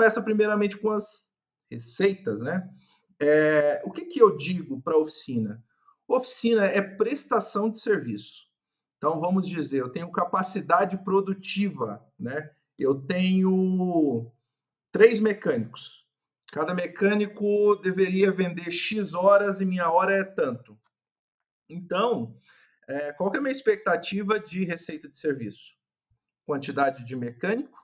começa primeiramente com as receitas, né? O que que eu digo para a oficina? Oficina é prestação de serviço. Então, vamos dizer, eu tenho capacidade produtiva, né? Eu tenho 3 mecânicos. Cada mecânico deveria vender X horas e minha hora é tanto. Então, qual que é a minha expectativa de receita de serviço? Quantidade de mecânico,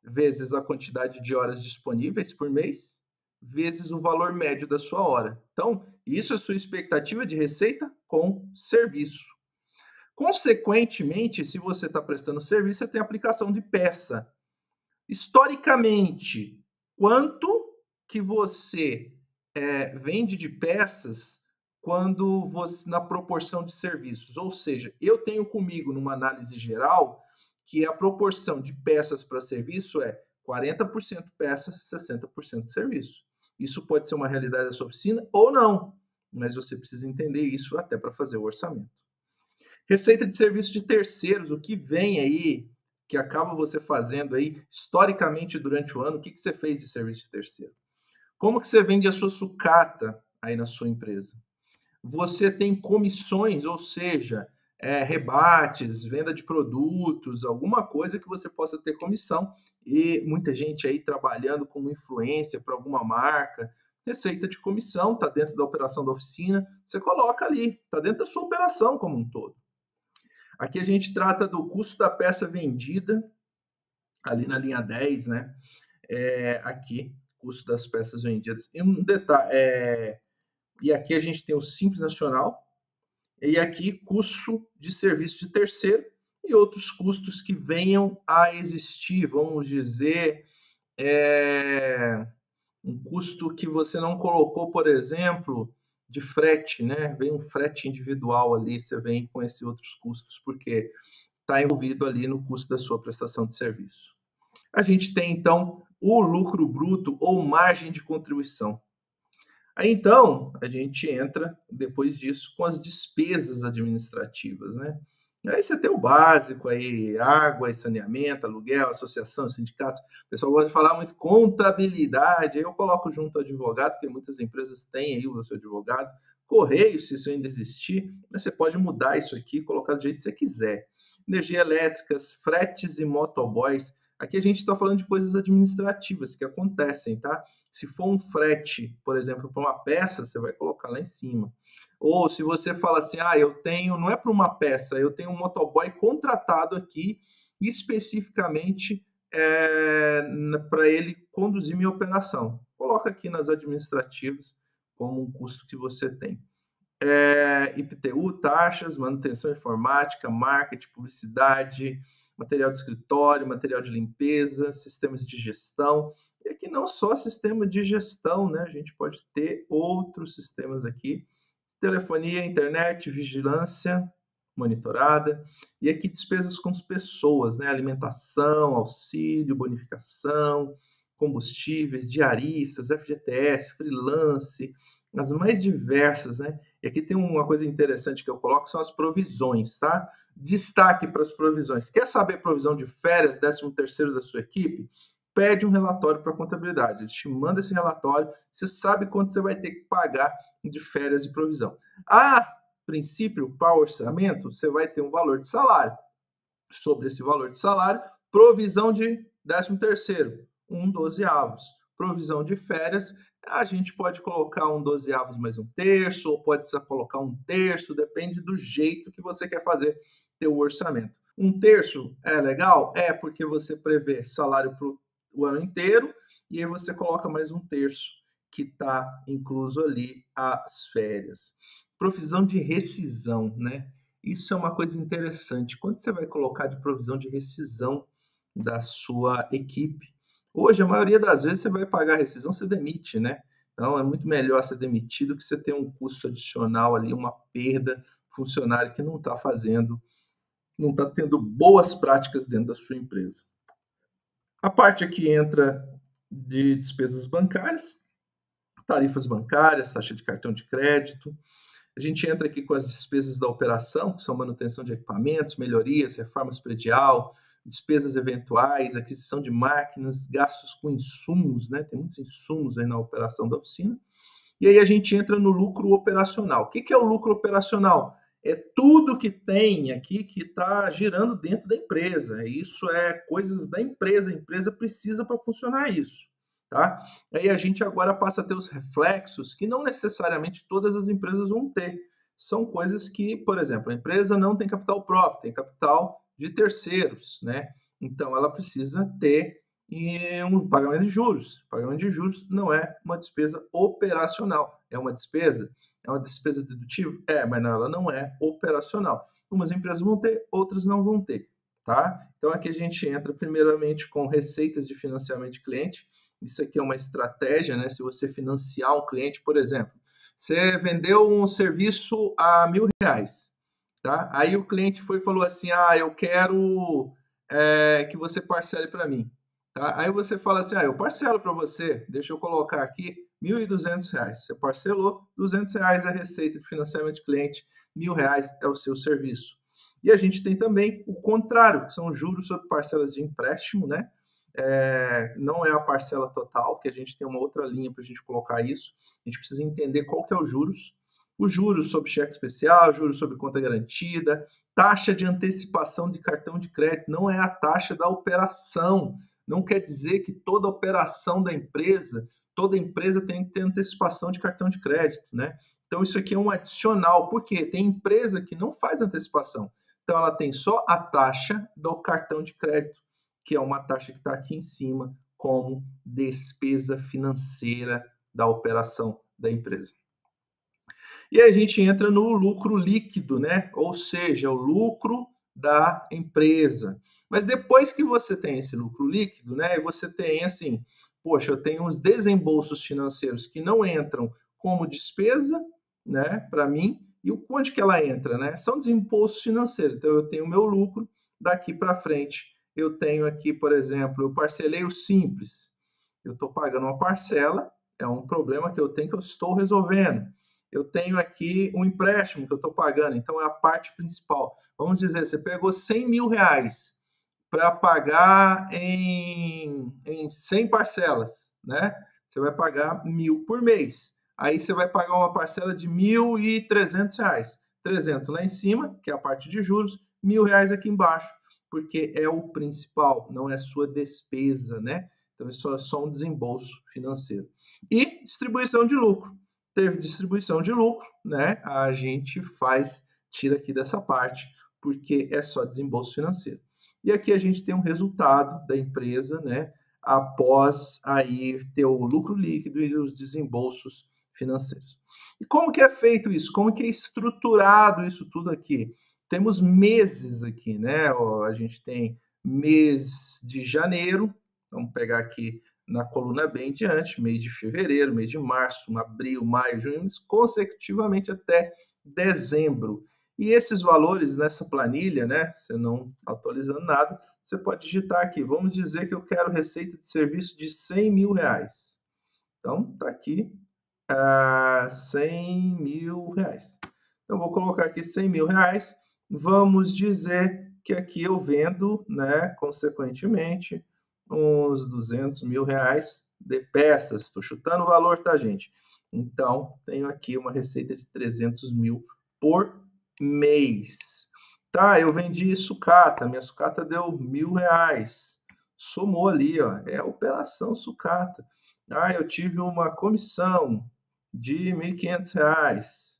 vezes a quantidade de horas disponíveis por mês, vezes o valor médio da sua hora. Então, isso é sua expectativa de receita com serviço. Consequentemente, se você está prestando serviço, você tem aplicação de peça. Historicamente, quanto que você vende de peças quando você na proporção de serviços? Ou seja, eu tenho comigo numa análise geral que a proporção de peças para serviço é 40% peças, 60% serviço. Isso pode ser uma realidade da sua oficina ou não, mas você precisa entender isso até para fazer o orçamento. Receita de serviço de terceiros, o que vem aí, que acaba você fazendo aí historicamente durante o ano, o que que você fez de serviço de terceiro? Como que você vende a sua sucata aí na sua empresa? Você tem comissões, ou seja, rebates, venda de produtos, alguma coisa que você possa ter comissão e muita gente aí trabalhando como influência para alguma marca. Receita de comissão está dentro da operação da oficina, você coloca ali, está dentro da sua operação como um todo. Aqui a gente trata do custo da peça vendida, ali na linha 10, né? Aqui, custo das peças vendidas. E um detalhe, e aqui a gente tem o Simples Nacional, e aqui custo de serviço de terceiro e outros custos que venham a existir, vamos dizer, um custo que você não colocou, por exemplo, de frete, né? Vem um frete individual ali, você vem com esses outros custos, porque está envolvido ali no custo da sua prestação de serviço. A gente tem, então, o lucro bruto ou margem de contribuição. Aí, então, a gente entra, depois disso, com as despesas administrativas, né? Aí você tem o básico aí, água e saneamento, aluguel, associação, sindicatos. O pessoal gosta de falar muito contabilidade, aí eu coloco junto ao advogado, porque muitas empresas têm aí o seu advogado. Correio, se isso ainda existir, mas você pode mudar isso aqui, colocar do jeito que você quiser. Energia elétricas, fretes e motoboys. Aqui a gente está falando de coisas administrativas que acontecem, tá? Se for um frete, por exemplo, para uma peça, você vai colocar lá em cima. Ou se você fala assim, eu tenho, não é para uma peça, eu tenho um motoboy contratado aqui especificamente para ele conduzir minha operação. Coloca aqui nas administrativas como um custo que você tem. IPTU, taxas, manutenção informática, marketing, publicidade, material de escritório, material de limpeza, sistemas de gestão. E aqui não só sistema de gestão, né? A gente pode ter outros sistemas aqui. Telefonia, internet, vigilância monitorada. E aqui despesas com as pessoas, né? Alimentação, auxílio, bonificação, combustíveis, diaristas, FGTS, freelance, as mais diversas, né? E aqui tem uma coisa interessante que eu coloco, são as provisões, tá? Destaque para as provisões. Quer saber provisão de férias, 13º da sua equipe? Pede um relatório para a contabilidade. Ele te manda esse relatório, você sabe quanto você vai ter que pagar de férias e provisão. A princípio, para o orçamento, você vai ter um valor de salário. Sobre esse valor de salário, provisão de 13º, 1/12. Provisão de férias, a gente pode colocar 1/12 mais 1/3, ou pode colocar 1/3, depende do jeito que você quer fazer teu orçamento. 1/3 é legal? É, porque você prevê salário para o ano inteiro, e aí você coloca mais 1/3, que está incluso ali as férias. Provisão de rescisão, né? Isso é uma coisa interessante. Quanto você vai colocar de provisão de rescisão da sua equipe? Hoje, a maioria das vezes, você vai pagar a rescisão, você demite, né? Então, é muito melhor ser demitido que você ter um custo adicional ali, uma perda, funcionário que não está fazendo, não está tendo boas práticas dentro da sua empresa. A parte aqui entra de despesas bancárias, tarifas bancárias, taxa de cartão de crédito. A gente entra aqui com as despesas da operação, que são manutenção de equipamentos, melhorias, reformas predial, despesas eventuais, aquisição de máquinas, gastos com insumos, né? Tem muitos insumos aí na operação da oficina. E aí a gente entra no lucro operacional. O que é o lucro operacional? É tudo que tem aqui que está girando dentro da empresa. Isso é coisas da empresa. A empresa precisa para funcionar isso. Tá? Aí a gente agora passa a ter os reflexos que não necessariamente todas as empresas vão ter. São coisas que, por exemplo, a empresa não tem capital próprio, tem capital de terceiros, né? Então ela precisa ter um pagamento de juros. Pagamento de juros não é uma despesa operacional, é uma despesa dedutível? Mas não, ela não é operacional. Umas empresas vão ter, outras não vão ter, tá? Então aqui a gente entra primeiramente com receitas de financiamento de cliente. Isso aqui é uma estratégia, né? Se você financiar um cliente, por exemplo, você vendeu um serviço a R$1.000, tá? Aí o cliente foi e falou assim, eu quero que você parcele para mim. Tá? Aí você fala assim, eu parcelo para você, deixa eu colocar aqui R$1.200. Você parcelou, R$200 é a receita de financiamento de cliente, R$1.000 é o seu serviço. E a gente tem também o contrário, que são juros sobre parcelas de empréstimo, né? Não é a parcela total, que a gente tem uma outra linha para a gente colocar isso. A gente precisa entender qual que é os juros sobre cheque especial, juros sobre conta garantida, taxa de antecipação de cartão de crédito, não é a taxa da operação. Não quer dizer que toda operação da empresa, toda empresa tem que ter antecipação de cartão de crédito, né? Então isso aqui é um adicional, porque tem empresa que não faz antecipação. Então ela tem só a taxa do cartão de crédito, que é uma taxa que está aqui em cima como despesa financeira da operação da empresa. E aí a gente entra no lucro líquido, né? Ou seja, o lucro da empresa. Mas depois que você tem esse lucro líquido, né? Você tem assim, poxa, eu tenho uns desembolsos financeiros que não entram como despesa, né? Para mim, e onde que ela entra, né? São desembolsos financeiros. Então eu tenho o meu lucro daqui para frente. Eu tenho aqui, por exemplo, eu parcelei o simples. Eu estou pagando uma parcela, é um problema que eu tenho que eu estou resolvendo. Eu tenho aqui um empréstimo que eu estou pagando, então é a parte principal. Vamos dizer, você pegou R$100.000 para pagar em 100 parcelas, né? Você vai pagar 1.000 por mês. Aí você vai pagar uma parcela de R$1.300. 300 lá em cima, que é a parte de juros, R$1.000 aqui embaixo, porque é o principal, não é sua despesa, né? Então, isso é só um desembolso financeiro. E distribuição de lucro. Teve distribuição de lucro, né? A gente tira aqui dessa parte, porque é só desembolso financeiro. E aqui a gente tem um resultado da empresa, né? Após aí ter o lucro líquido e os desembolsos financeiros. E como que é feito isso? Como que é estruturado isso tudo aqui? Temos meses aqui, né? A gente tem mês de janeiro, vamos pegar aqui na coluna bem diante, mês de fevereiro, mês de março, abril, maio, junho, consecutivamente até dezembro. E esses valores nessa planilha, né, você não atualizando nada, você pode digitar aqui, vamos dizer que eu quero receita de serviço de R$100.000. Então, está aqui R$100.000. Então, vou colocar aqui R$100.000, vamos dizer que aqui eu vendo, né, consequentemente, uns R$200.000 de peças. Estou chutando o valor, tá, gente? Então, tenho aqui uma receita de 300 mil por mês. Tá, eu vendi sucata, minha sucata deu R$1.000. Somou ali, ó, é a operação sucata. Eu tive uma comissão de R$1.500.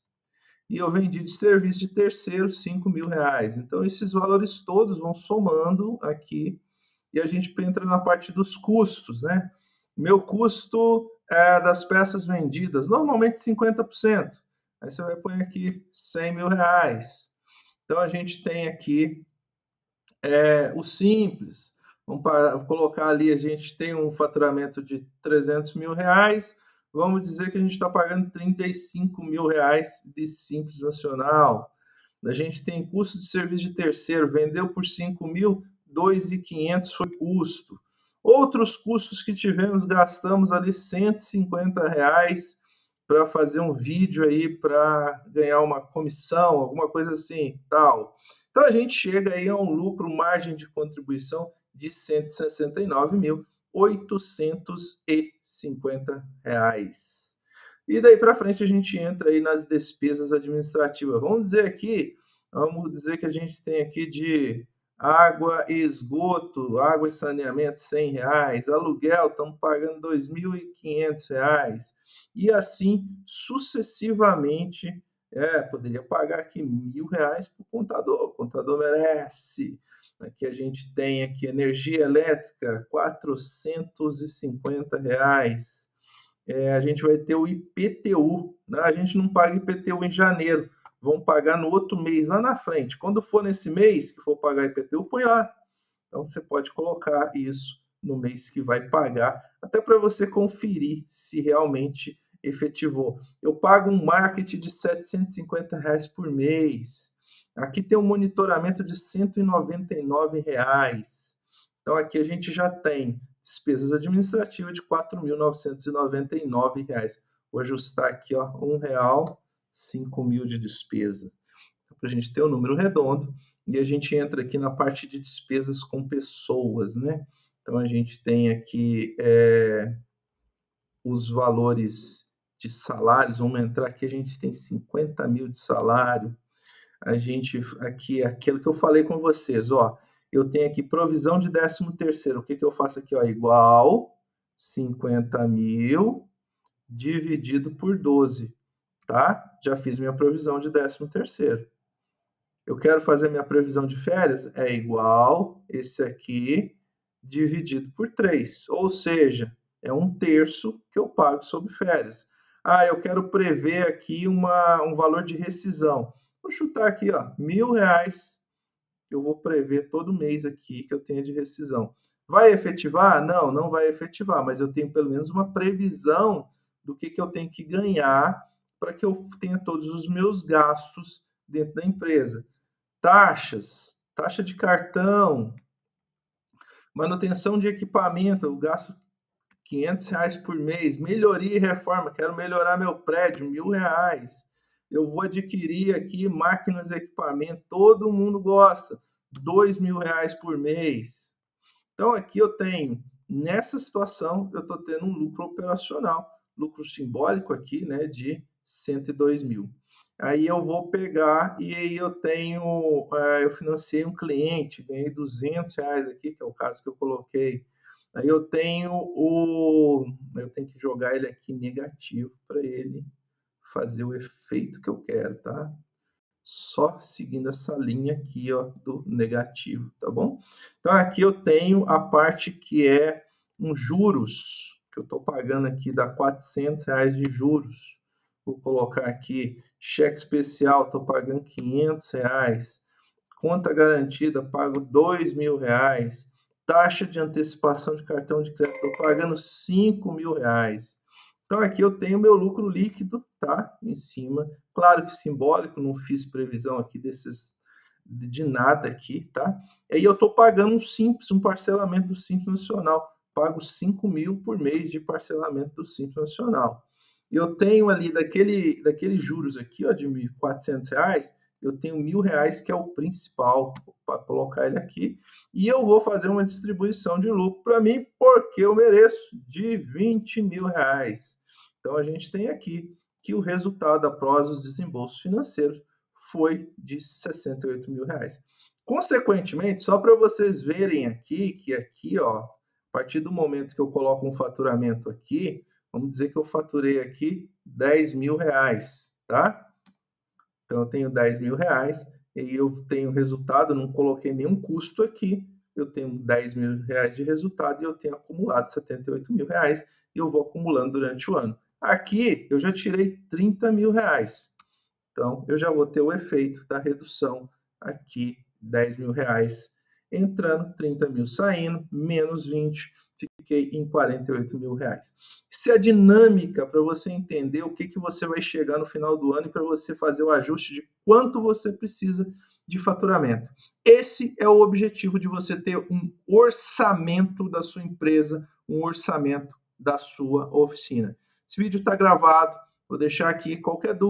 E eu vendi de serviço de terceiro R$5.000. Então, esses valores todos vão somando aqui e a gente entra na parte dos custos, né? Meu custo das peças vendidas, normalmente 50%. Aí você vai pôr aqui R$100.000. Então, a gente tem aqui o simples. Vamos colocar ali, a gente tem um faturamento de R$300.000. Vamos dizer que a gente está pagando R$35.000 de simples nacional. A gente tem custo de serviço de terceiro, vendeu por R$5.000, R$2.500 foi custo. Outros custos que tivemos, gastamos ali R$150 para fazer um vídeo aí para ganhar uma comissão, alguma coisa assim, tal. Então, a gente chega aí a um lucro, margem de contribuição de R$ 169.850. E daí para frente a gente entra aí nas despesas administrativas. Vamos dizer que a gente tem aqui de água e esgoto, água e saneamento R$ 100, aluguel estamos pagando R$ 2.500 e assim sucessivamente. Poderia pagar aqui R$ 1.000 para o contador merece. Aqui a gente tem aqui energia elétrica, R$ 450. A gente vai ter o IPTU, né? A gente não paga IPTU em janeiro, vamos pagar no outro mês, lá na frente. Quando for nesse mês que for pagar IPTU, põe lá. Então, você pode colocar isso no mês que vai pagar, até para você conferir se realmente efetivou. Eu pago um marketing de R$ 750 por mês. Aqui tem um monitoramento de R$ 199. Então, aqui a gente já tem despesas administrativas de R$ 4.999. Vou ajustar aqui, ó, R$ 1, 5.000 de despesa. Para a gente ter um número redondo. E a gente entra aqui na parte de despesas com pessoas, né? Então, a gente tem aqui os valores de salários. Vamos entrar aqui, a gente tem 50 mil de salário. A gente, aqui, aquilo que eu falei com vocês, ó. Eu tenho aqui provisão de 13º. O que eu faço aqui, ó? Igual 50 mil dividido por 12, tá? Já fiz minha provisão de 13º. Eu quero fazer minha previsão de férias, é igual esse aqui dividido por 3, ou seja, é 1/3 que eu pago sobre férias. Eu quero prever aqui um valor de rescisão. Vou chutar aqui, ó, R$ 1.000 que eu vou prever todo mês aqui que eu tenho de rescisão. Vai efetivar? Não, não vai efetivar, mas eu tenho pelo menos uma previsão do que eu tenho que ganhar para que eu tenha todos os meus gastos dentro da empresa. Taxas, taxa de cartão, manutenção de equipamento, eu gasto R$ 500 por mês. Melhoria e reforma, quero melhorar meu prédio, R$ 1.000. Eu vou adquirir aqui máquinas e equipamento, todo mundo gosta, R$ 2.000 por mês. Então, aqui eu tenho, nessa situação, eu estou tendo um lucro operacional, lucro simbólico aqui, né, de 102 mil. Aí eu vou pegar e aí eu tenho, eu financiei um cliente, ganhei R$ 200 aqui, que é o caso que eu coloquei. Aí eu tenho que jogar ele aqui negativo para ele fazer o efeito que eu quero, tá? Só seguindo essa linha aqui, ó, do negativo, tá bom? Então aqui eu tenho a parte que é um juros, que eu estou pagando aqui, dá R$ 400 de juros. Vou colocar aqui cheque especial, estou pagando R$ 500. Conta garantida, pago R$ 2.000. Taxa de antecipação de cartão de crédito, estou pagando R$ 5.000. Então, aqui eu tenho meu lucro líquido, tá? Em cima. Claro que simbólico, não fiz previsão aqui de nada aqui, tá? E aí eu estou pagando um parcelamento do Simples Nacional. Pago 5 mil por mês de parcelamento do Simples Nacional. Eu tenho ali daqueles juros aqui, ó, de R$ 1.400, eu tenho R$ 1.000 que é o principal, para colocar ele aqui, e eu vou fazer uma distribuição de lucro para mim, porque eu mereço, de R$ 20.000. Então, a gente tem aqui que o resultado após os desembolsos financeiros foi de R$ 68 mil. Consequentemente, só para vocês verem aqui, que aqui, ó, a partir do momento que eu coloco um faturamento aqui, vamos dizer que eu faturei aqui R$ 10.000, tá? Então, eu tenho R$ 10.000 e eu tenho resultado, não coloquei nenhum custo aqui, eu tenho R$ 10.000 de resultado e eu tenho acumulado R$ 78 mil e eu vou acumulando durante o ano. Aqui, eu já tirei R$ 30 mil. Então, eu já vou ter o efeito da redução aqui, R$ 10.000 entrando, 30 mil saindo, menos 20, fiquei em R$ 48 mil. Isso é a dinâmica para você entender o que você vai chegar no final do ano e para você fazer o ajuste de quanto você precisa de faturamento. Esse é o objetivo de você ter um orçamento da sua empresa, um orçamento da sua oficina. Esse vídeo está gravado, vou deixar aqui qualquer dúvida.